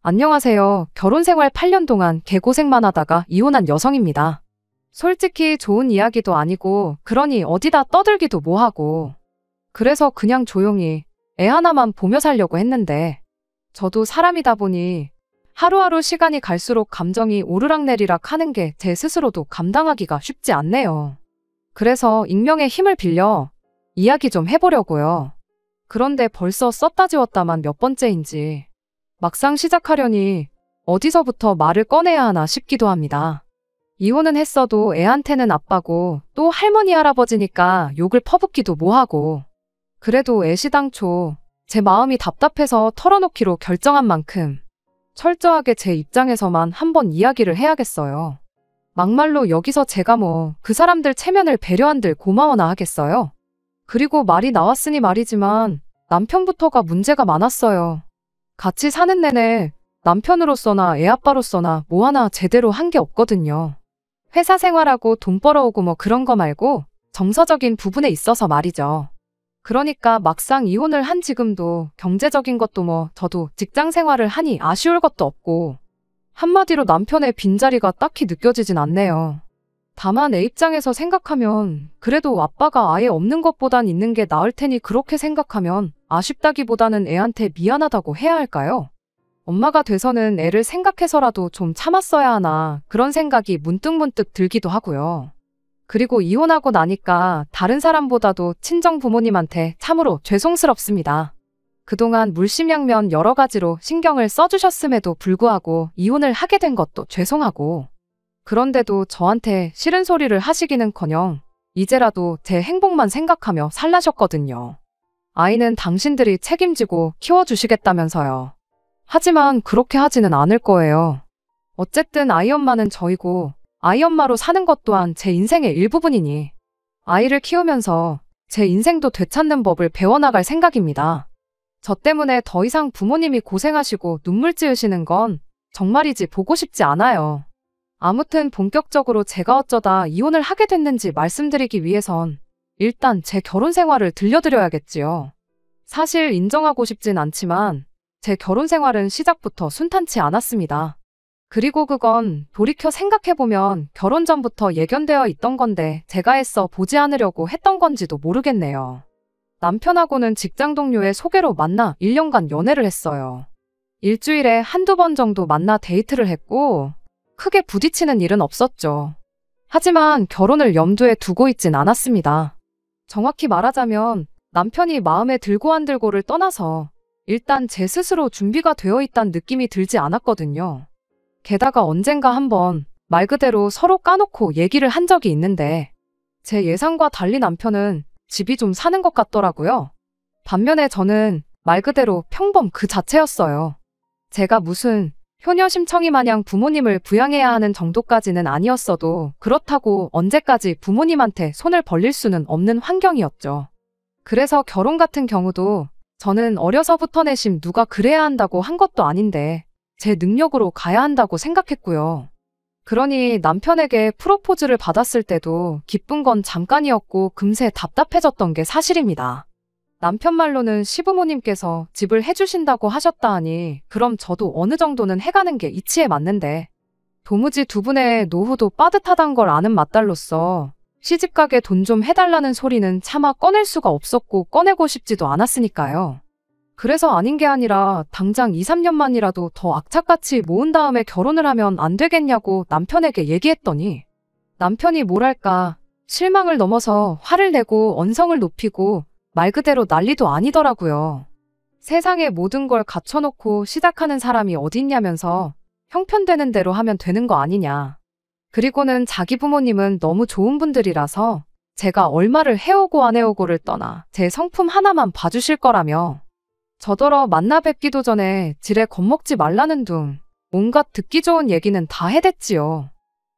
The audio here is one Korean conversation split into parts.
안녕하세요. 결혼생활 8년 동안 개고생만 하다가 이혼한 여성입니다. 솔직히 좋은 이야기도 아니고 그러니 어디다 떠들기도 뭐하고. 그래서 그냥 조용히 애 하나만 보며 살려고 했는데 저도 사람이다 보니 하루하루 시간이 갈수록 감정이 오르락내리락 하는 게 제 스스로도 감당하기가 쉽지 않네요. 그래서 익명의 힘을 빌려 이야기 좀 해보려고요. 그런데 벌써 썼다 지웠다만 몇 번째인지 막상 시작하려니 어디서부터 말을 꺼내야 하나 싶기도 합니다. 이혼은 했어도 애한테는 아빠고 또 할머니 할아버지니까 욕을 퍼붓기도 뭐하고. 그래도 애시당초 제 마음이 답답해서 털어놓기로 결정한 만큼 철저하게 제 입장에서만 한번 이야기를 해야겠어요. 막말로 여기서 제가 뭐 그 사람들 체면을 배려한들 고마워나 하겠어요. 그리고 말이 나왔으니 말이지만 남편부터가 문제가 많았어요. 같이 사는 내내 남편으로서나 애아빠로서나 뭐 하나 제대로 한 게 없거든요. 회사 생활하고 돈 벌어오고 뭐 그런 거 말고 정서적인 부분에 있어서 말이죠. 그러니까 막상 이혼을 한 지금도 경제적인 것도 뭐 저도 직장 생활을 하니 아쉬울 것도 없고 한마디로 남편의 빈자리가 딱히 느껴지진 않네요. 다만 애 입장에서 생각하면 그래도 아빠가 아예 없는 것보단 있는 게 나을 테니 그렇게 생각하면 아쉽다기보다는 애한테 미안하다고 해야 할까요? 엄마가 돼서는 애를 생각해서라도 좀 참았어야 하나 그런 생각이 문득문득 들기도 하고요. 그리고 이혼하고 나니까 다른 사람보다도 친정 부모님한테 참으로 죄송스럽습니다. 그동안 물심양면 여러 가지로 신경을 써주셨음에도 불구하고 이혼을 하게 된 것도 죄송하고 그런데도 저한테 싫은 소리를 하시기는커녕 이제라도 제 행복만 생각하며 살라셨거든요. 아이는 당신들이 책임지고 키워주시겠다면서요. 하지만 그렇게 하지는 않을 거예요. 어쨌든 아이 엄마는 저이고 아이 엄마로 사는 것 또한 제 인생의 일부분이니 아이를 키우면서 제 인생도 되찾는 법을 배워나갈 생각입니다. 저 때문에 더 이상 부모님이 고생하시고 눈물 찌으시는 건 정말이지 보고 싶지 않아요. 아무튼 본격적으로 제가 어쩌다 이혼을 하게 됐는지 말씀드리기 위해선 일단 제 결혼 생활을 들려드려야겠지요. 사실 인정하고 싶진 않지만 제 결혼 생활은 시작부터 순탄치 않았습니다. 그리고 그건 돌이켜 생각해보면 결혼 전부터 예견되어 있던 건데 제가 애써 보지 않으려고 했던 건지도 모르겠네요. 남편하고는 직장 동료의 소개로 만나 1년간 연애를 했어요. 일주일에 한두 번 정도 만나 데이트를 했고 크게 부딪히는 일은 없었죠. 하지만 결혼을 염두에 두고 있진 않았습니다. 정확히 말하자면 남편이 마음에 들고 안 들고를 떠나서 일단 제 스스로 준비가 되어 있다는 느낌이 들지 않았거든요. 게다가 언젠가 한번 말 그대로 서로 까놓고 얘기를 한 적이 있는데 제 예상과 달리 남편은 집이 좀 사는 것 같더라고요. 반면에 저는 말 그대로 평범 그 자체였어요. 제가 무슨 효녀심청이 마냥 부모님을 부양해야 하는 정도까지는 아니었어도 그렇다고 언제까지 부모님한테 손을 벌릴 수는 없는 환경이었죠. 그래서 결혼 같은 경우도 저는 어려서부터 내심 누가 그래야 한다고 한 것도 아닌데 제 능력으로 가야 한다고 생각했고요. 그러니 남편에게 프로포즈를 받았을 때도 기쁜 건 잠깐이었고 금세 답답해졌던 게 사실입니다. 남편 말로는 시부모님께서 집을 해주신다고 하셨다 하니 그럼 저도 어느 정도는 해가는 게 이치에 맞는데 도무지 두 분의 노후도 빠듯하단 걸 아는 맏딸로서 시집가게 돈 좀 해달라는 소리는 차마 꺼낼 수가 없었고 꺼내고 싶지도 않았으니까요. 그래서 아닌 게 아니라 당장 2, 3년만이라도 더 악착같이 모은 다음에 결혼을 하면 안 되겠냐고 남편에게 얘기했더니 남편이 뭐랄까 실망을 넘어서 화를 내고 언성을 높이고 말 그대로 난리도 아니더라고요. 세상에 모든 걸 갖춰놓고 시작하는 사람이 어딨냐면서 형편되는 대로 하면 되는 거 아니냐. 그리고는 자기 부모님은 너무 좋은 분들이라서 제가 얼마를 해오고 안 해오고를 떠나 제 성품 하나만 봐주실 거라며 저더러 만나 뵙기도 전에 지레 겁먹지 말라는 둥 온갖 듣기 좋은 얘기는 다 해댔지요.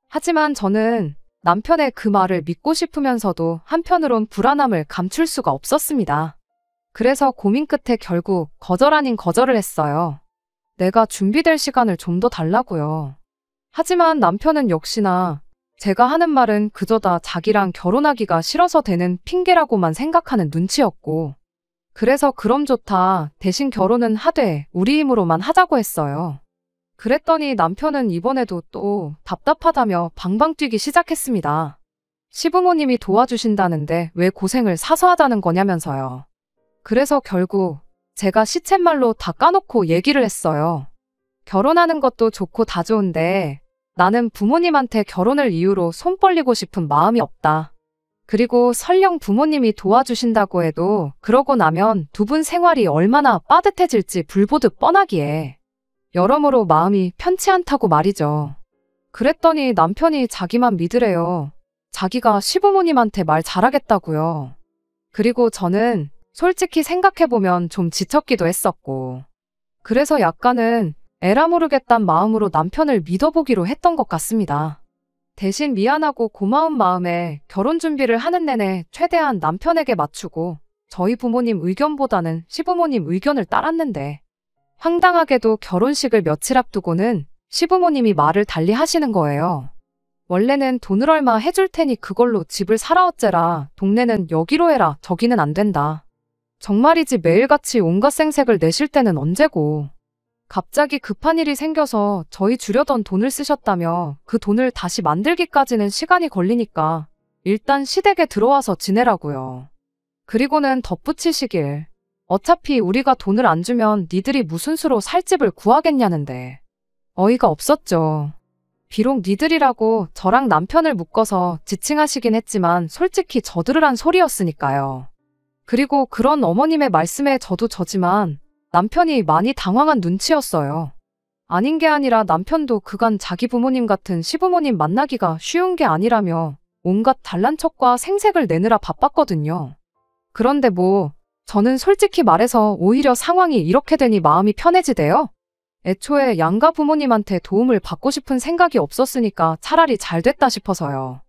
하지만 저는 남편의 그 말을 믿고 싶으면서도 한편으론 불안함을 감출 수가 없었습니다. 그래서 고민 끝에 결국 거절 아닌 거절을 했어요. 내가 준비될 시간을 좀 더 달라고요. 하지만 남편은 역시나 제가 하는 말은 그저 다 자기랑 결혼하기가 싫어서 되는 핑계라고만 생각하는 눈치였고 그래서 그럼 좋다 대신 결혼은 하되 우리 힘으로만 하자고 했어요. 그랬더니 남편은 이번에도 또 답답하다며 방방 뛰기 시작했습니다. 시부모님이 도와주신다는데 왜 고생을 사서 하자는 거냐면서요. 그래서 결국 제가 시쳇말로 다 까놓고 얘기를 했어요. 결혼하는 것도 좋고 다 좋은데 나는 부모님한테 결혼을 이유로 손 벌리고 싶은 마음이 없다. 그리고 설령 부모님이 도와주신다고 해도 그러고 나면 두 분 생활이 얼마나 빠듯해질지 불보듯 뻔하기에 여러모로 마음이 편치 않다고 말이죠. 그랬더니 남편이 자기만 믿으래요. 자기가 시부모님한테 말 잘하겠다고요. 그리고 저는 솔직히 생각해보면 좀 지쳤기도 했었고 그래서 약간은 에라 모르겠단 마음으로 남편을 믿어보기로 했던 것 같습니다. 대신 미안하고 고마운 마음에 결혼 준비를 하는 내내 최대한 남편에게 맞추고 저희 부모님 의견보다는 시부모님 의견을 따랐는데 황당하게도 결혼식을 며칠 앞두고는 시부모님이 말을 달리 하시는 거예요. 원래는 돈을 얼마 해줄 테니 그걸로 집을 사라 어째라. 동네는 여기로 해라. 저기는 안 된다. 정말이지 매일같이 온갖 생색을 내실 때는 언제고. 갑자기 급한 일이 생겨서 저희 주려던 돈을 쓰셨다며 그 돈을 다시 만들기까지는 시간이 걸리니까 일단 시댁에 들어와서 지내라고요. 그리고는 덧붙이시길 어차피 우리가 돈을 안 주면 니들이 무슨 수로 살 집을 구하겠냐는데 어이가 없었죠. 비록 니들이라고 저랑 남편을 묶어서 지칭하시긴 했지만 솔직히 저들으란 소리였으니까요. 그리고 그런 어머님의 말씀에 저도 저지만 남편이 많이 당황한 눈치였어요. 아닌 게 아니라 남편도 그간 자기 부모님 같은 시부모님 만나기가 쉬운 게 아니라며 온갖 잘난 척과 생색을 내느라 바빴거든요. 그런데 저는 솔직히 말해서 오히려 상황이 이렇게 되니 마음이 편해지대요. 애초에 양가 부모님한테 도움을 받고 싶은 생각이 없었으니까 차라리 잘 됐다 싶어서요.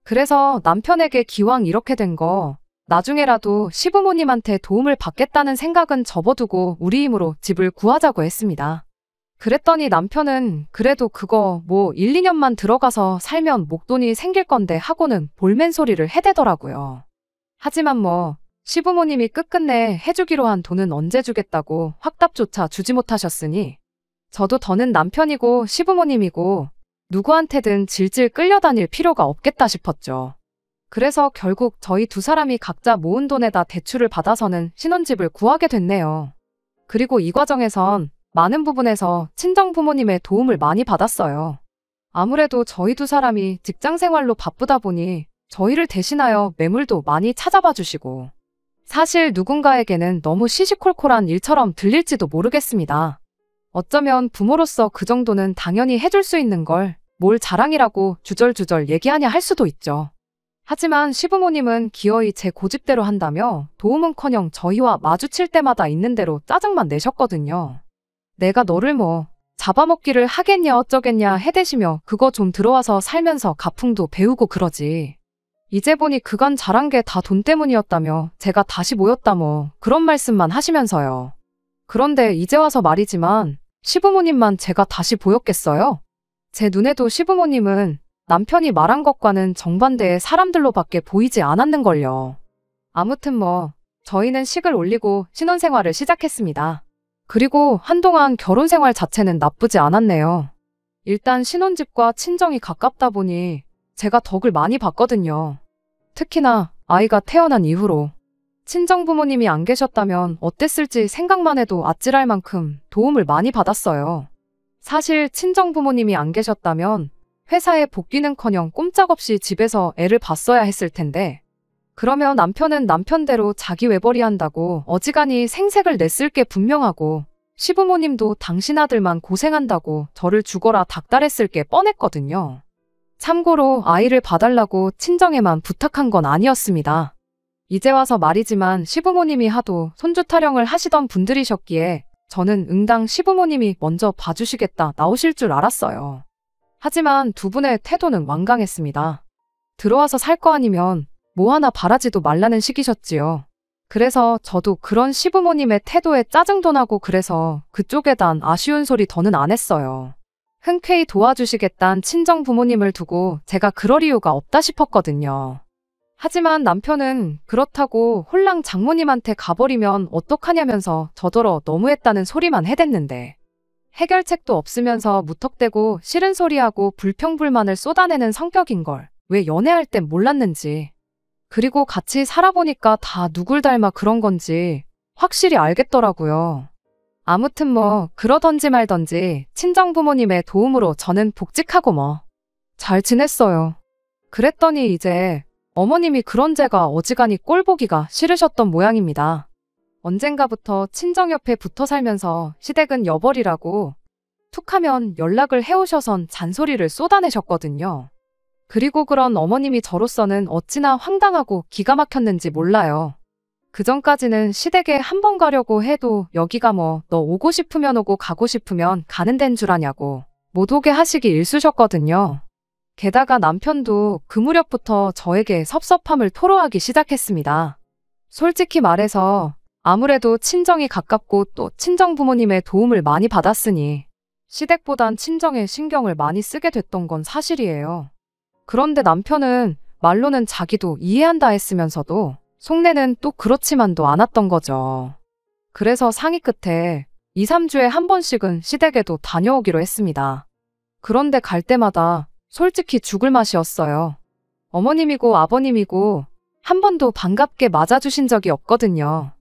그래서 남편에게 기왕 이렇게 된 거 나중에라도 시부모님한테 도움을 받겠다는 생각은 접어두고 우리 힘으로 집을 구하자고 했습니다. 그랬더니 남편은 그래도 그거 1, 2년만 들어가서 살면 목돈이 생길 건데 하고는 볼멘 소리를 해대더라고요. 하지만 시부모님이 끝끝내 해주기로 한 돈은 언제 주겠다고 확답조차 주지 못하셨으니 저도 더는 남편이고 시부모님이고 누구한테든 질질 끌려다닐 필요가 없겠다 싶었죠. 그래서 결국 저희 두 사람이 각자 모은 돈에다 대출을 받아서는 신혼집을 구하게 됐네요. 그리고 이 과정에선 많은 부분에서 친정 부모님의 도움을 많이 받았어요. 아무래도 저희 두 사람이 직장 생활로 바쁘다 보니 저희를 대신하여 매물도 많이 찾아봐 주시고 사실 누군가에게는 너무 시시콜콜한 일처럼 들릴지도 모르겠습니다. 어쩌면 부모로서 그 정도는 당연히 해줄 수 있는 걸 뭘 자랑이라고 주절주절 얘기하냐 할 수도 있죠. 하지만 시부모님은 기어이 제 고집대로 한다며 도움은커녕 저희와 마주칠 때마다 있는 대로 짜증만 내셨거든요. 내가 너를 잡아먹기를 하겠냐 어쩌겠냐 해대시며 그거 좀 들어와서 살면서 가풍도 배우고 그러지. 이제 보니 그간 잘한 게 다 돈 때문이었다며 제가 다시 모였다 그런 말씀만 하시면서요. 그런데 이제 와서 말이지만 시부모님만 제가 다시 보였겠어요? 제 눈에도 시부모님은 남편이 말한 것과는 정반대의 사람들로밖에 보이지 않았는걸요. 아무튼 저희는 식을 올리고 신혼생활을 시작했습니다. 그리고 한동안 결혼생활 자체는 나쁘지 않았네요. 일단 신혼집과 친정이 가깝다 보니 제가 덕을 많이 봤거든요. 특히나 아이가 태어난 이후로 친정 부모님이 안 계셨다면 어땠을지 생각만 해도 아찔할 만큼 도움을 많이 받았어요. 사실 친정 부모님이 안 계셨다면 회사에 복귀는커녕 꼼짝없이 집에서 애를 봤어야 했을 텐데 그러면 남편은 남편대로 자기 외벌이 한다고 어지간히 생색을 냈을 게 분명하고 시부모님도 당신 아들만 고생한다고 저를 죽어라 닥달했을 게 뻔했거든요. 참고로 아이를 봐달라고 친정에만 부탁한 건 아니었습니다. 이제 와서 말이지만 시부모님이 하도 손주 타령을 하시던 분들이셨기에 저는 응당 시부모님이 먼저 봐주시겠다 나오실 줄 알았어요. 하지만 두 분의 태도는 완강했습니다. 들어와서 살 거 아니면 하나 바라지도 말라는 식이셨지요. 그래서 저도 그런 시부모님의 태도에 짜증도 나고 그래서 그쪽에단 아쉬운 소리 더는 안 했어요. 흔쾌히 도와주시겠단 친정 부모님을 두고 제가 그럴 이유가 없다 싶었거든요. 하지만 남편은 그렇다고 홀랑 장모님한테 가버리면 어떡하냐면서 저더러 너무했다는 소리만 해댔는데 해결책도 없으면서 무턱대고 싫은 소리하고 불평불만을 쏟아내는 성격인 걸 왜 연애할 땐 몰랐는지. 그리고 같이 살아보니까 다 누굴 닮아 그런 건지 확실히 알겠더라고요. 아무튼 뭐 그러던지 말던지 친정 부모님의 도움으로 저는 복직하고 잘 지냈어요. 그랬더니 이제 어머님이 그런 제가 어지간히 꼴보기가 싫으셨던 모양입니다. 언젠가부터 친정 옆에 붙어 살면서 시댁은 여벌이라고 툭하면 연락을 해오셔선 잔소리를 쏟아내셨거든요. 그리고 그런 어머님이 저로서는 어찌나 황당하고 기가 막혔는지 몰라요. 그전까지는 시댁에 한 번 가려고 해도 여기가 너 오고 싶으면 오고 가고 싶으면 가는 데인 줄 아냐고 못 오게 하시기 일쑤셨거든요. 게다가 남편도 그 무렵부터 저에게 섭섭함을 토로하기 시작했습니다. 솔직히 말해서 아무래도 친정이 가깝고 또 친정 부모님의 도움을 많이 받았으니 시댁보단 친정에 신경을 많이 쓰게 됐던 건 사실이에요. 그런데 남편은 말로는 자기도 이해한다 했으면서도 속내는 또 그렇지만도 않았던 거죠. 그래서 상의 끝에 2, 3주에 한 번씩은 시댁에도 다녀오기로 했습니다. 그런데 갈 때마다 솔직히 죽을 맛이었어요. 어머님이고 아버님이고 한 번도 반갑게 맞아주신 적이 없거든요.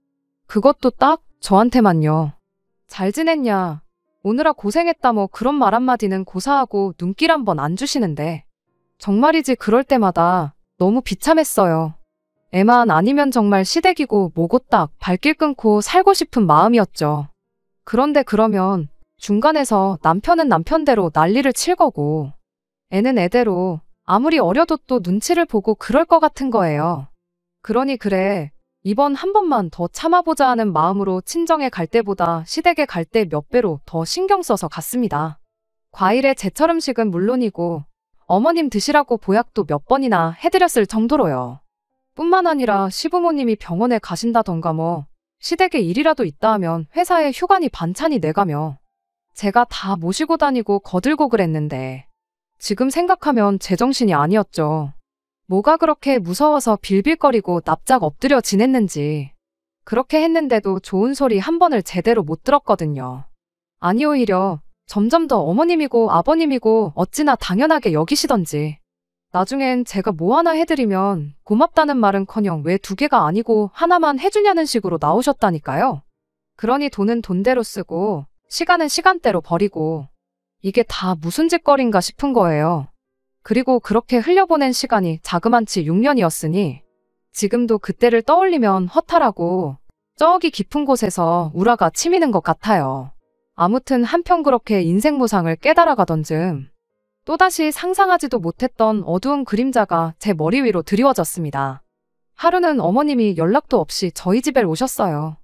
그것도 딱 저한테만요. 잘 지냈냐, 오느라 고생했다 그런 말 한마디는 고사하고 눈길 한번 안 주시는데 정말이지 그럴 때마다 너무 비참했어요. 애만 아니면 정말 시댁이고 뭐고 딱 발길 끊고 살고 싶은 마음이었죠. 그런데 그러면 중간에서 남편은 남편대로 난리를 칠 거고 애는 애대로 아무리 어려도 또 눈치를 보고 그럴 것 같은 거예요. 그러니 그래, 이번 한 번만 더 참아보자 하는 마음으로 친정에 갈 때보다 시댁에 갈 때 몇 배로 더 신경 써서 갔습니다. 과일에 제철 음식은 물론이고 어머님 드시라고 보약도 몇 번이나 해드렸을 정도로요. 뿐만 아니라 시부모님이 병원에 가신다던가 시댁에 일이라도 있다 하면 회사에 휴가니 반찬이 내가며 제가 다 모시고 다니고 거들고 그랬는데 지금 생각하면 제정신이 아니었죠. 뭐가 그렇게 무서워서 빌빌거리고 납작 엎드려 지냈는지. 그렇게 했는데도 좋은 소리 한 번을 제대로 못 들었거든요. 아니 오히려 점점 더 어머님이고 아버님이고 어찌나 당연하게 여기시던지. 나중엔 제가 뭐 하나 해드리면 고맙다는 말은커녕 왜 두 개가 아니고 하나만 해주냐는 식으로 나오셨다니까요. 그러니 돈은 돈대로 쓰고 시간은 시간대로 버리고 이게 다 무슨 짓거리인가 싶은 거예요. 그리고 그렇게 흘려보낸 시간이 자그만치 6년이었으니 지금도 그때를 떠올리면 허탈하고 저기 깊은 곳에서 우라가 치미는 것 같아요. 아무튼 한편 그렇게 인생 무상을 깨달아가던 즈음 또다시 상상하지도 못했던 어두운 그림자가 제 머리 위로 드리워졌습니다. 하루는 어머님이 연락도 없이 저희 집에 오셨어요.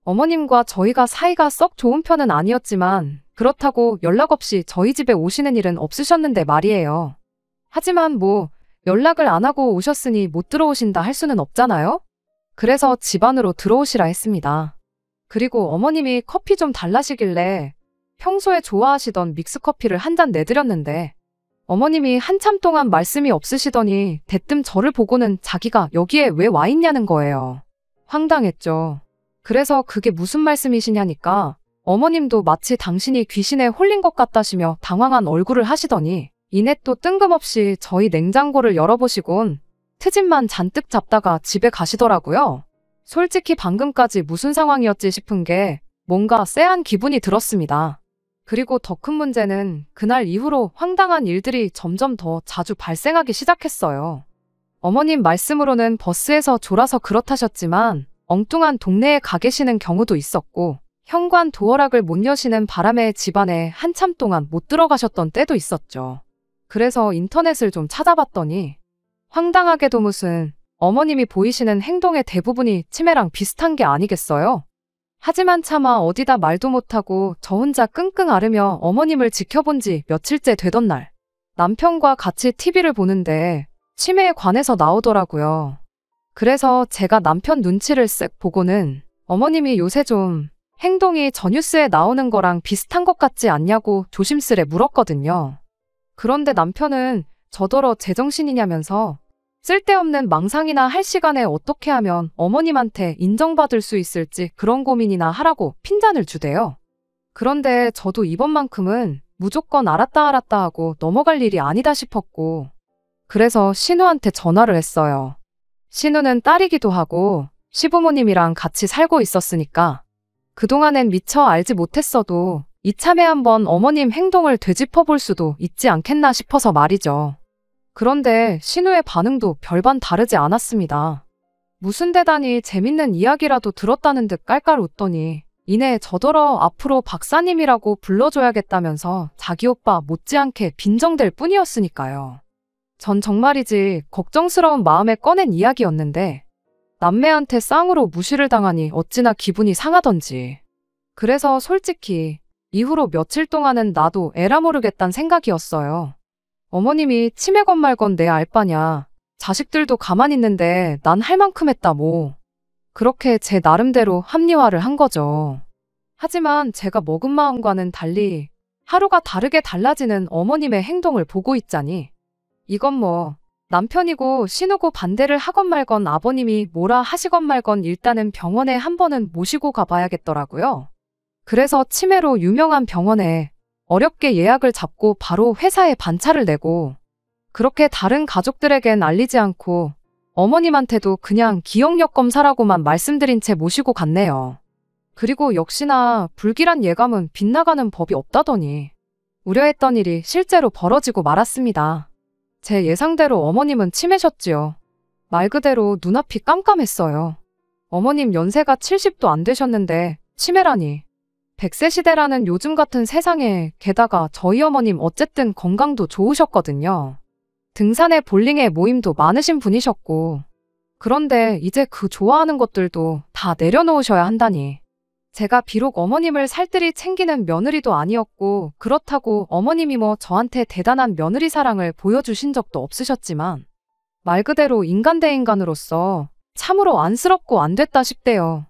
어머님과 저희가 사이가 썩 좋은 편은 아니었지만 그렇다고 연락 없이 저희 집에 오시는 일은 없으셨는데 말이에요. 하지만 연락을 안 하고 오셨으니 못 들어오신다 할 수는 없잖아요? 그래서 집 안으로 들어오시라 했습니다. 그리고 어머님이 커피 좀 달라시길래 평소에 좋아하시던 믹스커피를 한 잔 내드렸는데 어머님이 한참 동안 말씀이 없으시더니 대뜸 저를 보고는 자기가 여기에 왜 와 있냐는 거예요. 황당했죠. 그래서 그게 무슨 말씀이시냐니까 어머님도 마치 당신이 귀신에 홀린 것 같다시며 당황한 얼굴을 하시더니 이내 또 뜬금없이 저희 냉장고를 열어보시곤 트집만 잔뜩 잡다가 집에 가시더라고요. 솔직히 방금까지 무슨 상황이었지 싶은 게 뭔가 쎄한 기분이 들었습니다. 그리고 더 큰 문제는 그날 이후로 황당한 일들이 점점 더 자주 발생하기 시작했어요. 어머님 말씀으로는 버스에서 졸아서 그렇다셨지만 엉뚱한 동네에 가 계시는 경우도 있었고 현관 도어락을 못 여시는 바람에 집안에 한참 동안 못 들어가셨던 때도 있었죠. 그래서 인터넷을 좀 찾아봤더니 황당하게도 무슨 어머님이 보이시는 행동의 대부분이 치매랑 비슷한 게 아니겠어요? 하지만 차마 어디다 말도 못하고 저 혼자 끙끙 앓으며 어머님을 지켜본 지 며칠째 되던 날 남편과 같이 TV를 보는데 치매에 관해서 나오더라고요. 그래서 제가 남편 눈치를 쓱 보고는 어머님이 요새 좀 행동이 저 뉴스에 나오는 거랑 비슷한 것 같지 않냐고 조심스레 물었거든요. 그런데 남편은 저더러 제정신이냐면서 쓸데없는 망상이나 할 시간에 어떻게 하면 어머님한테 인정받을 수 있을지 그런 고민이나 하라고 핀잔을 주대요. 그런데 저도 이번만큼은 무조건 알았다 하고 넘어갈 일이 아니다 싶었고, 그래서 신우한테 전화를 했어요. 신우는 딸이기도 하고 시부모님이랑 같이 살고 있었으니까 그동안엔 미처 알지 못했어도 이참에 한번 어머님 행동을 되짚어볼 수도 있지 않겠나 싶어서 말이죠. 그런데 신우의 반응도 별반 다르지 않았습니다. 무슨 대단히 재밌는 이야기라도 들었다는 듯 깔깔 웃더니 이내 저더러 앞으로 박사님이라고 불러줘야겠다면서 자기 오빠 못지않게 빈정댈 뿐이었으니까요. 전 정말이지 걱정스러운 마음에 꺼낸 이야기였는데 남매한테 쌍으로 무시를 당하니 어찌나 기분이 상하던지. 그래서 솔직히 이후로 며칠 동안은 나도 에라 모르겠단 생각이었어요. 어머님이 치매건 말건 내 알바냐. 자식들도 가만히 있는데 난 할 만큼 했다 뭐. 그렇게 제 나름대로 합리화를 한 거죠. 하지만 제가 먹은 마음과는 달리 하루가 다르게 달라지는 어머님의 행동을 보고 있자니 이건 뭐 남편이고 신우고 반대를 하건 말건 아버님이 뭐라 하시건 말건 일단은 병원에 한 번은 모시고 가봐야겠더라고요. 그래서 치매로 유명한 병원에 어렵게 예약을 잡고 바로 회사에 반차를 내고 그렇게 다른 가족들에겐 알리지 않고 어머님한테도 그냥 기억력 검사라고만 말씀드린 채 모시고 갔네요. 그리고 역시나 불길한 예감은 빗나가는 법이 없다더니 우려했던 일이 실제로 벌어지고 말았습니다. 제 예상대로 어머님은 치매셨지요. 말 그대로 눈앞이 깜깜했어요. 어머님 연세가 70도 안 되셨는데 치매라니. 100세 시대라는 요즘 같은 세상에 게다가 저희 어머님 어쨌든 건강도 좋으셨거든요. 등산에 볼링에 모임도 많으신 분이셨고 그런데 이제 그 좋아하는 것들도 다 내려놓으셔야 한다니. 제가 비록 어머님을 살뜰히 챙기는 며느리도 아니었고 그렇다고 어머님이 뭐 저한테 대단한 며느리 사랑을 보여주신 적도 없으셨지만 말 그대로 인간 대 인간으로서 참으로 안쓰럽고 안 됐다 싶대요.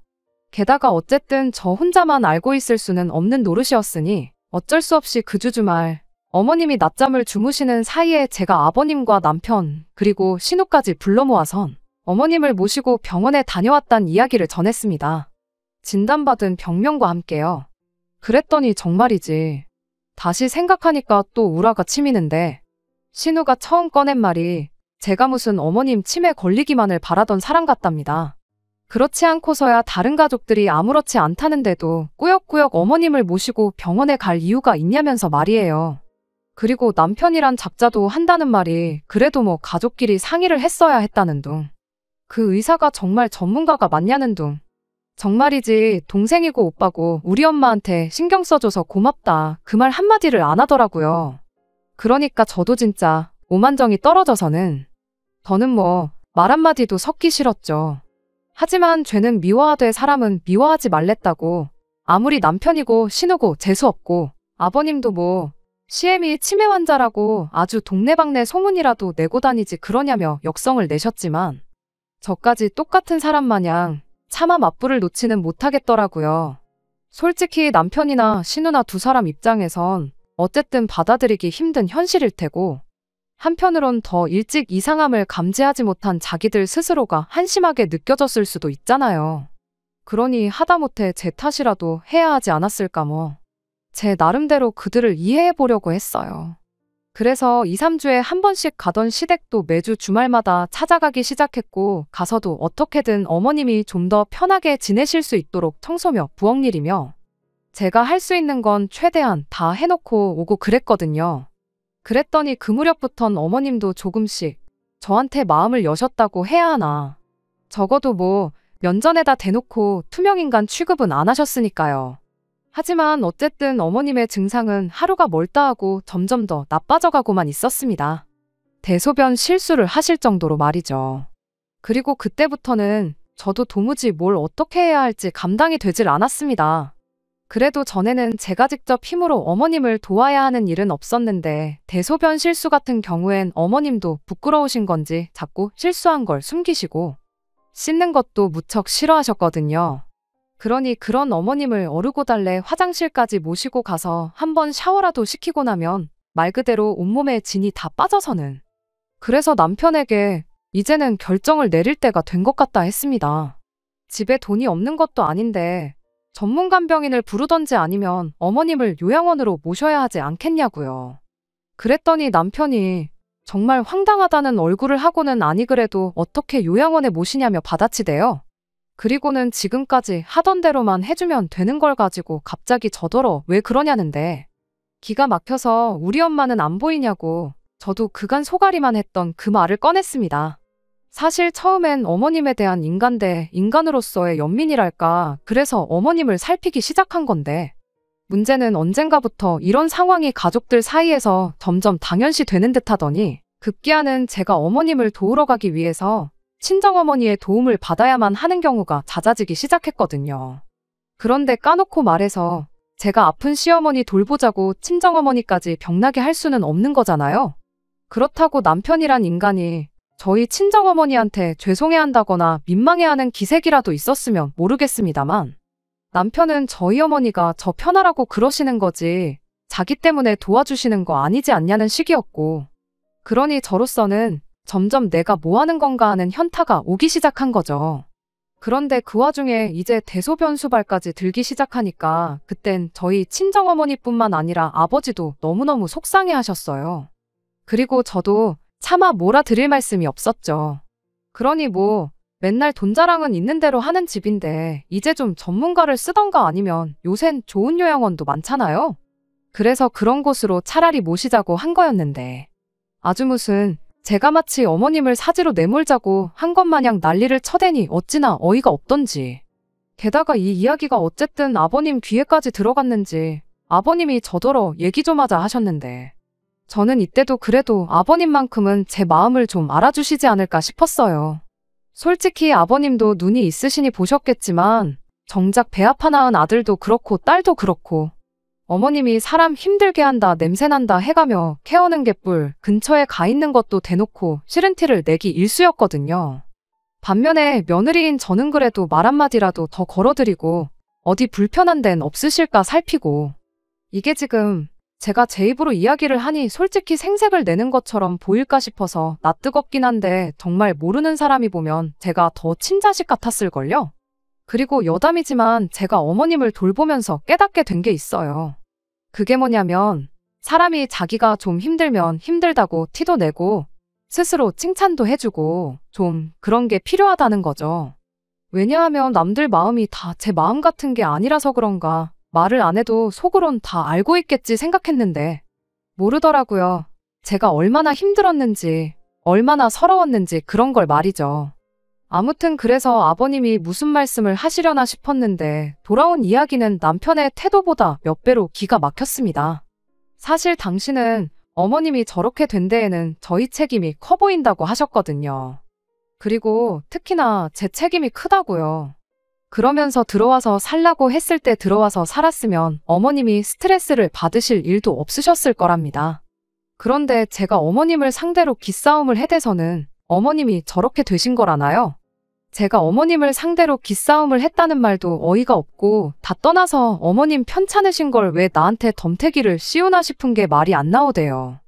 게다가 어쨌든 저 혼자만 알고 있을 수는 없는 노릇이었으니 어쩔 수 없이 그 주주말 어머님이 낮잠을 주무시는 사이에 제가 아버님과 남편 그리고 신우까지 불러 모아선 어머님을 모시고 병원에 다녀왔단 이야기를 전했습니다. 진단받은 병명과 함께요. 그랬더니 정말이지. 다시 생각하니까 또 우라가 치미는데 신우가 처음 꺼낸 말이 제가 무슨 어머님 치매 걸리기만을 바라던 사람 같답니다. 그렇지 않고서야 다른 가족들이 아무렇지 않다는데도 꾸역꾸역 어머님을 모시고 병원에 갈 이유가 있냐면서 말이에요. 그리고 남편이란 작자도 한다는 말이 그래도 뭐 가족끼리 상의를 했어야 했다는 둥. 그 의사가 정말 전문가가 맞냐는 둥. 정말이지 동생이고 오빠고 우리 엄마한테 신경 써줘서 고맙다. 그 말 한마디를 안 하더라고요. 그러니까 저도 진짜 오만정이 떨어져서는 저는 뭐 말 한마디도 섞기 싫었죠. 하지만 죄는 미워하되 사람은 미워하지 말랬다고. 아무리 남편이고 신우고 재수없고 아버님도 뭐 CM이 치매 환자라고 아주 동네방네 소문이라도 내고 다니지 그러냐며 역성을 내셨지만 저까지 똑같은 사람 마냥 차마 맞불을 놓지는 못하겠더라고요. 솔직히 남편이나 신우나 두 사람 입장에선 어쨌든 받아들이기 힘든 현실일 테고 한편으론 더 일찍 이상함을 감지하지 못한 자기들 스스로가 한심하게 느껴졌을 수도 있잖아요. 그러니 하다못해 제 탓이라도 해야 하지 않았을까 뭐. 제 나름대로 그들을 이해해 보려고 했어요. 그래서 2, 3주에 한 번씩 가던 시댁도 매주 주말마다 찾아가기 시작했고 가서도 어떻게든 어머님이 좀 더 편하게 지내실 수 있도록 청소며 부엌일이며 제가 할 수 있는 건 최대한 다 해놓고 오고 그랬거든요. 그랬더니 그 무렵부턴 어머님도 조금씩 저한테 마음을 여셨다고 해야 하나. 적어도 뭐 면전에다 대놓고 투명인간 취급은 안 하셨으니까요. 하지만 어쨌든 어머님의 증상은 하루가 멀다 하고 점점 더 나빠져가고만 있었습니다. 대소변 실수를 하실 정도로 말이죠. 그리고 그때부터는 저도 도무지 뭘 어떻게 해야 할지 감당이 되질 않았습니다. 그래도 전에는 제가 직접 힘으로 어머님을 도와야 하는 일은 없었는데 대소변 실수 같은 경우엔 어머님도 부끄러우신 건지 자꾸 실수한 걸 숨기시고 씻는 것도 무척 싫어하셨거든요. 그러니 그런 어머님을 어르고 달래 화장실까지 모시고 가서 한번 샤워라도 시키고 나면 말 그대로 온몸에 진이 다 빠져서는. 그래서 남편에게 이제는 결정을 내릴 때가 된 것 같다 했습니다. 집에 돈이 없는 것도 아닌데 전문간병인을 부르던지 아니면 어머님을 요양원으로 모셔야 하지 않겠냐고요. 그랬더니 남편이 정말 황당하다는 얼굴을 하고는 아니 그래도 어떻게 요양원에 모시냐며 받아치대요. 그리고는 지금까지 하던 대로만 해주면 되는 걸 가지고 갑자기 저더러 왜 그러냐는데 기가 막혀서 우리 엄마는 안 보이냐고 저도 그간 소가리만 했던 그 말을 꺼냈습니다. 사실 처음엔 어머님에 대한 인간 대 인간으로서의 연민이랄까 그래서 어머님을 살피기 시작한 건데 문제는 언젠가부터 이런 상황이 가족들 사이에서 점점 당연시 되는 듯 하더니 급기야는 제가 어머님을 도우러 가기 위해서 친정어머니의 도움을 받아야만 하는 경우가 잦아지기 시작했거든요. 그런데 까놓고 말해서 제가 아픈 시어머니 돌보자고 친정어머니까지 병나게 할 수는 없는 거잖아요. 그렇다고 남편이란 인간이 저희 친정어머니한테 죄송해한다거나 민망해하는 기색이라도 있었으면 모르겠습니다만 남편은 저희 어머니가 저 편하라고 그러시는 거지 자기 때문에 도와주시는 거 아니지 않냐는 식이었고 그러니 저로서는 점점 내가 뭐 하는 건가 하는 현타가 오기 시작한 거죠. 그런데 그 와중에 이제 대소변수발까지 들기 시작하니까 그땐 저희 친정어머니뿐만 아니라 아버지도 너무너무 속상해 하셨어요. 그리고 저도 차마 몰아드릴 말씀이 없었죠. 그러니 뭐 맨날 돈 자랑은 있는 대로 하는 집인데 이제 좀 전문가를 쓰던가 아니면 요샌 좋은 요양원도 많잖아요. 그래서 그런 곳으로 차라리 모시자고 한 거였는데 아주 무슨 제가 마치 어머님을 사지로 내몰자고 한 것 마냥 난리를 쳐대니 어찌나 어이가 없던지. 게다가 이 이야기가 어쨌든 아버님 귀에까지 들어갔는지 아버님이 저더러 얘기 좀 하자 하셨는데 저는 이때도 그래도 아버님만큼은 제 마음을 좀 알아주시지 않을까 싶었어요. 솔직히 아버님도 눈이 있으시니 보셨겠지만 정작 배 아파 낳은 아들도 그렇고 딸도 그렇고 어머님이 사람 힘들게 한다 냄새난다 해가며 케어는 개뿔 근처에 가 있는 것도 대놓고 싫은 티를 내기 일쑤였거든요. 반면에 며느리인 저는 그래도 말 한마디라도 더 걸어드리고 어디 불편한 데는 없으실까 살피고 이게 지금 제가 제 입으로 이야기를 하니 솔직히 생색을 내는 것처럼 보일까 싶어서 낯뜨겁긴 한데 정말 모르는 사람이 보면 제가 더 친자식 같았을걸요? 그리고 여담이지만 제가 어머님을 돌보면서 깨닫게 된 게 있어요. 그게 뭐냐면 사람이 자기가 좀 힘들면 힘들다고 티도 내고 스스로 칭찬도 해주고 좀 그런 게 필요하다는 거죠. 왜냐하면 남들 마음이 다 제 마음 같은 게 아니라서 그런가 말을 안 해도 속으론 다 알고 있겠지 생각했는데 모르더라고요. 제가 얼마나 힘들었는지 얼마나 서러웠는지 그런 걸 말이죠. 아무튼 그래서 아버님이 무슨 말씀을 하시려나 싶었는데 돌아온 이야기는 남편의 태도보다 몇 배로 기가 막혔습니다. 사실 당신은 어머님이 저렇게 된 데에는 저희 책임이 커 보인다고 하셨거든요. 그리고 특히나 제 책임이 크다고요. 그러면서 들어와서 살라고 했을 때 들어와서 살았으면 어머님이 스트레스를 받으실 일도 없으셨을 거랍니다. 그런데 제가 어머님을 상대로 기싸움을 해대서는 어머님이 저렇게 되신 거라나요? 제가 어머님을 상대로 기싸움을 했다는 말도 어이가 없고 다 떠나서 어머님 편찮으신 걸 왜 나한테 덤태기를 씌우나 싶은 게 말이 안 나오대요.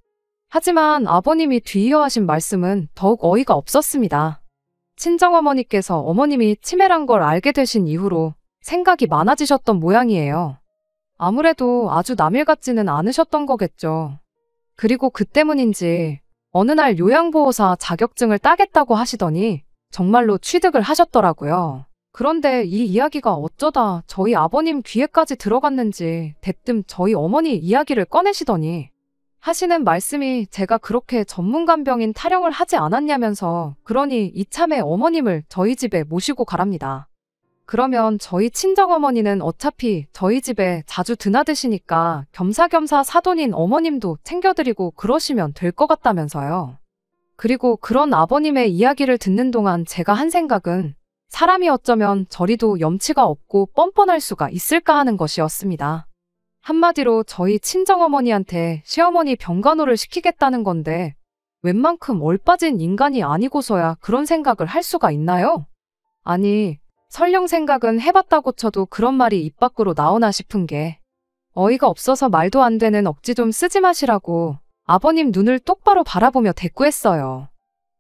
하지만 아버님이 뒤이어하신 말씀은 더욱 어이가 없었습니다. 친정어머니께서 어머님이 치매란 걸 알게 되신 이후로 생각이 많아지셨던 모양이에요. 아무래도 아주 남일 같지는 않으셨던 거겠죠. 그리고 그 때문인지 어느 날 요양보호사 자격증을 따겠다고 하시더니 정말로 취득을 하셨더라고요. 그런데 이 이야기가 어쩌다 저희 아버님 귀에까지 들어갔는지 대뜸 저희 어머니 이야기를 꺼내시더니 하시는 말씀이 제가 그렇게 전문간병인 타령을 하지 않았냐면서 그러니 이참에 어머님을 저희 집에 모시고 가랍니다. 그러면 저희 친정어머니는 어차피 저희 집에 자주 드나드시니까 겸사겸사 사돈인 어머님도 챙겨드리고 그러시면 될 것 같다면서요. 그리고 그런 아버님의 이야기를 듣는 동안 제가 한 생각은 사람이 어쩌면 저리도 염치가 없고 뻔뻔할 수가 있을까 하는 것이었습니다. 한마디로 저희 친정어머니한테 시어머니 병간호를 시키겠다는 건데 웬만큼 얼빠진 인간이 아니고서야 그런 생각을 할 수가 있나요? 아니, 설령 생각은 해봤다고 쳐도 그런 말이 입 밖으로 나오나 싶은 게 어이가 없어서 말도 안 되는 억지 좀 쓰지 마시라고 아버님 눈을 똑바로 바라보며 대꾸했어요.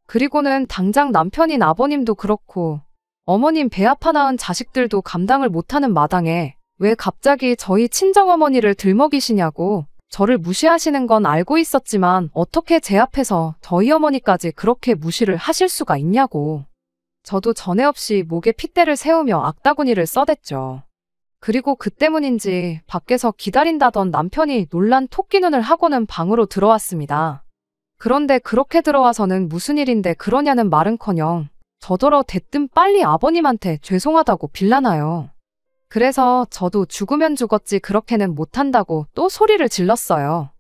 그리고는 당장 남편인 아버님도 그렇고 어머님 배 아파 낳은 자식들도 감당을 못하는 마당에 왜 갑자기 저희 친정어머니를 들먹이시냐고. 저를 무시하시는 건 알고 있었지만 어떻게 제 앞에서 저희 어머니까지 그렇게 무시를 하실 수가 있냐고. 저도 전에 없이 목에 핏대를 세우며 악다구니를 써댔죠. 그리고 그 때문인지 밖에서 기다린다던 남편이 놀란 토끼눈을 하고는 방으로 들어왔습니다. 그런데 그렇게 들어와서는 무슨 일인데 그러냐는 말은커녕 저더러 대뜸 빨리 아버님한테 죄송하다고 빌라나요. 그래서 저도 죽으면 죽었지 그렇게는 못한다고 또 소리를 질렀어요.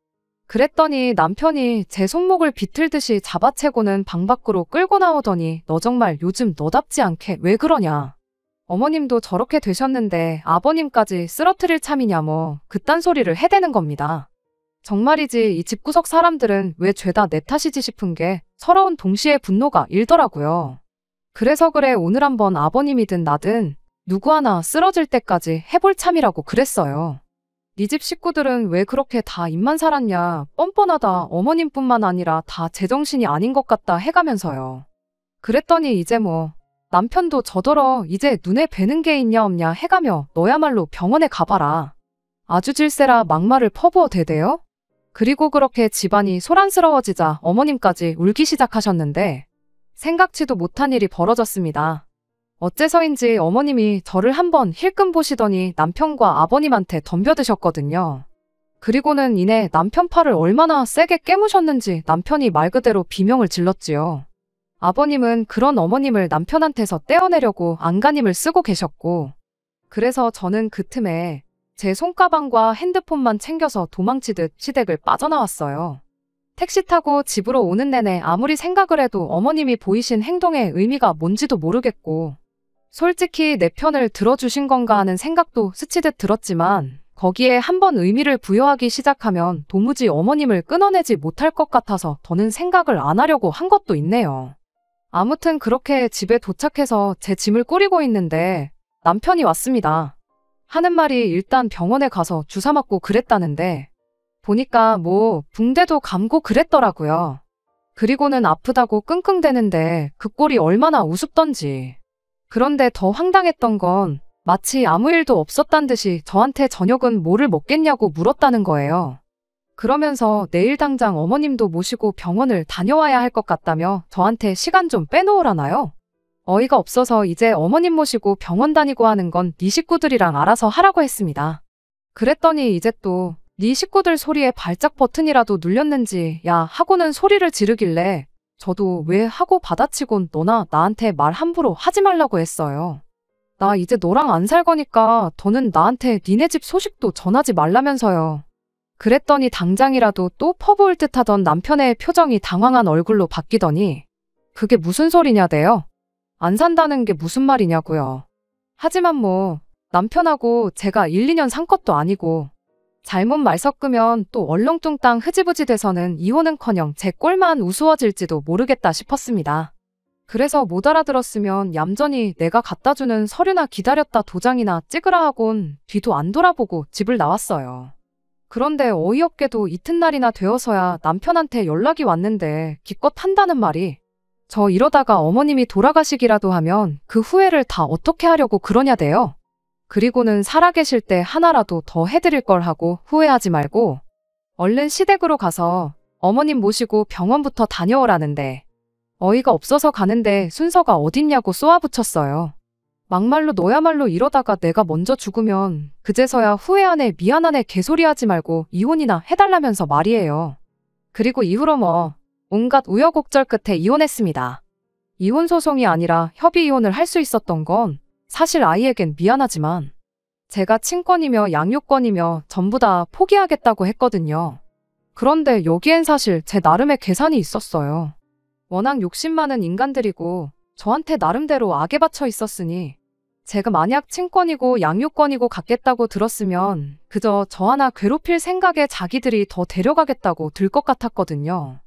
그랬더니 남편이 제 손목을 비틀듯이 잡아채고는 방 밖으로 끌고 나오더니 너 정말 요즘 너답지 않게 왜 그러냐. 어머님도 저렇게 되셨는데 아버님까지 쓰러뜨릴 참이냐 뭐 그딴 소리를 해대는 겁니다. 정말이지 이 집구석 사람들은 왜 죄다 내 탓이지 싶은 게 서러운 동시에 분노가 일더라고요. 그래서 그래 오늘 한번 아버님이든 나든 누구 하나 쓰러질 때까지 해볼 참이라고 그랬어요. 네 집 식구들은 왜 그렇게 다 입만 살았냐. 뻔뻔하다. 어머님뿐만 아니라 다 제정신이 아닌 것 같다 해가면서요. 그랬더니 이제 뭐 남편도 저더러 이제 눈에 뵈는 게 있냐 없냐 해가며 너야말로 병원에 가봐라. 아주 질세라 막말을 퍼부어 대대요. 그리고 그렇게 집안이 소란스러워지자 어머님까지 울기 시작하셨는데 생각지도 못한 일이 벌어졌습니다. 어째서인지 어머님이 저를 한번 힐끔 보시더니 남편과 아버님한테 덤벼드셨거든요. 그리고는 이내 남편 팔을 얼마나 세게 깨무셨는지 남편이 말 그대로 비명을 질렀지요. 아버님은 그런 어머님을 남편한테서 떼어내려고 안간힘을 쓰고 계셨고 그래서 저는 그 틈에 제 손가방과 핸드폰만 챙겨서 도망치듯 시댁을 빠져나왔어요. 택시 타고 집으로 오는 내내 아무리 생각을 해도 어머님이 보이신 행동의 의미가 뭔지도 모르겠고 솔직히 내 편을 들어주신 건가 하는 생각도 스치듯 들었지만 거기에 한번 의미를 부여하기 시작하면 도무지 어머님을 끊어내지 못할 것 같아서 더는 생각을 안 하려고 한 것도 있네요. 아무튼 그렇게 집에 도착해서 제 짐을 꾸리고 있는데 남편이 왔습니다. 하는 말이 일단 병원에 가서 주사 맞고 그랬다는데 보니까 뭐 붕대도 감고 그랬더라고요. 그리고는 아프다고 끙끙대는데 그 꼴이 얼마나 우습던지. 그런데 더 황당했던 건 마치 아무 일도 없었단 듯이 저한테 저녁은 뭐를 먹겠냐고 물었다는 거예요. 그러면서 내일 당장 어머님도 모시고 병원을 다녀와야 할 것 같다며 저한테 시간 좀 빼놓으라나요? 어이가 없어서 이제 어머님 모시고 병원 다니고 하는 건 네 식구들이랑 알아서 하라고 했습니다. 그랬더니 이제 또 네 식구들 소리에 발작 버튼이라도 눌렸는지 야 하고는 소리를 지르길래 저도 왜 하고 받아치곤 너나 나한테 말 함부로 하지 말라고 했어요. 나 이제 너랑 안 살 거니까 더는 나한테 니네 집 소식도 전하지 말라면서요. 그랬더니 당장이라도 또 퍼부을 듯하던 남편의 표정이 당황한 얼굴로 바뀌더니 그게 무슨 소리냐대요. 안 산다는 게 무슨 말이냐고요. 하지만 뭐 남편하고 제가 1, 2년 산 것도 아니고 잘못 말 섞으면 또 얼렁뚱땅 흐지부지 돼서는 이혼은커녕 제 꼴만 우스워질지도 모르겠다 싶었습니다. 그래서 못 알아들었으면 얌전히 내가 갖다주는 서류나 기다렸다 도장이나 찍으라 하곤 뒤도 안 돌아보고 집을 나왔어요. 그런데 어이없게도 이튿날이나 되어서야 남편한테 연락이 왔는데 기껏 한다는 말이 저 이러다가 어머님이 돌아가시기라도 하면 그 후회를 다 어떻게 하려고 그러냐대요. 그리고는 살아계실 때 하나라도 더 해드릴 걸 하고 후회하지 말고 얼른 시댁으로 가서 어머님 모시고 병원부터 다녀오라는데 어이가 없어서 가는데 순서가 어딨냐고 쏘아붙였어요. 막말로 너야말로 이러다가 내가 먼저 죽으면 그제서야 후회하네 미안하네 개소리하지 말고 이혼이나 해달라면서 말이에요. 그리고 이후로 뭐 온갖 우여곡절 끝에 이혼했습니다. 이혼 소송이 아니라 협의 이혼을 할 수 있었던 건 사실 아이에겐 미안하지만 제가 친권이며 양육권이며 전부 다 포기하겠다고 했거든요. 그런데 여기엔 사실 제 나름의 계산이 있었어요. 워낙 욕심 많은 인간들이고 저한테 나름대로 악에 받쳐 있었으니 제가 만약 친권이고 양육권이고 갖겠다고 들었으면 그저 저 하나 괴롭힐 생각에 자기들이 더 데려가겠다고 들 것 같았거든요.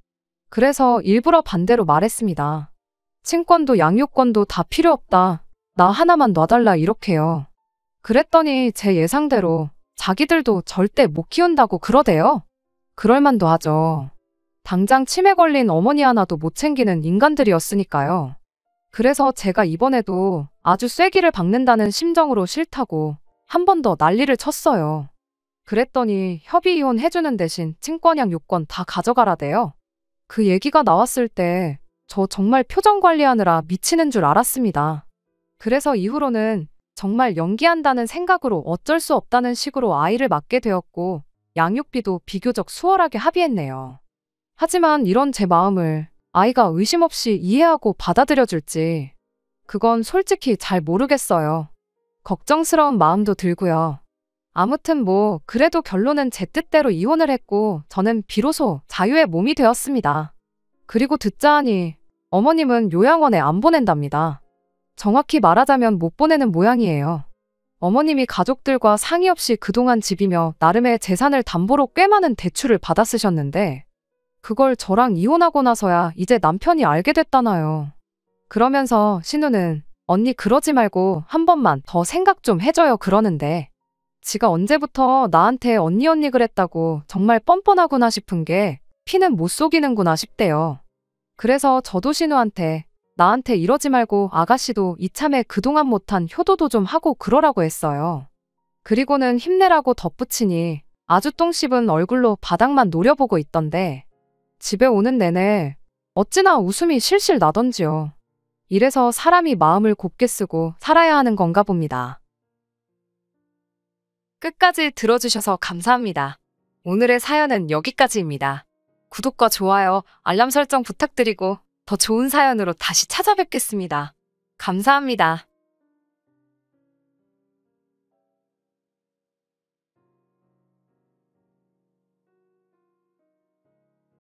그래서 일부러 반대로 말했습니다. 친권도 양육권도 다 필요 없다. 나 하나만 놔달라 이렇게요. 그랬더니 제 예상대로 자기들도 절대 못 키운다고 그러대요. 그럴만도 하죠. 당장 치매 걸린 어머니 하나도 못 챙기는 인간들이었으니까요. 그래서 제가 이번에도 아주 쐐기를 박는다는 심정으로 싫다고 한 번 더 난리를 쳤어요. 그랬더니 협의 이혼 해주는 대신 친권이랑 요건 다 가져가라대요. 그 얘기가 나왔을 때 저 정말 표정 관리하느라 미치는 줄 알았습니다. 그래서 이후로는 정말 연기한다는 생각으로 어쩔 수 없다는 식으로 아이를 맡게 되었고 양육비도 비교적 수월하게 합의했네요. 하지만 이런 제 마음을 아이가 의심 없이 이해하고 받아들여줄지 그건 솔직히 잘 모르겠어요. 걱정스러운 마음도 들고요. 아무튼 뭐 그래도 결론은 제 뜻대로 이혼을 했고 저는 비로소 자유의 몸이 되었습니다. 그리고 듣자 하니 어머님은 요양원에 안 보낸답니다. 정확히 말하자면 못 보내는 모양이에요. 어머님이 가족들과 상의 없이 그동안 집이며 나름의 재산을 담보로 꽤 많은 대출을 받아 쓰셨는데 그걸 저랑 이혼하고 나서야 이제 남편이 알게 됐다나요. 그러면서 신우는 언니 그러지 말고 한 번만 더 생각 좀 해줘요 그러는데 지가 언제부터 나한테 언니 그랬다고 정말 뻔뻔하구나 싶은 게 피는 못 속이는구나 싶대요. 그래서 저도 신우한테 나한테 이러지 말고 아가씨도 이참에 그동안 못한 효도도 좀 하고 그러라고 했어요. 그리고는 힘내라고 덧붙이니 아주 똥 씹은 얼굴로 바닥만 노려보고 있던데 집에 오는 내내 어찌나 웃음이 실실 나던지요. 이래서 사람이 마음을 곱게 쓰고 살아야 하는 건가 봅니다. 끝까지 들어주셔서 감사합니다. 오늘의 사연은 여기까지입니다. 구독과 좋아요, 알람 설정 부탁드리고 더 좋은 사연으로 다시 찾아뵙겠습니다. 감사합니다.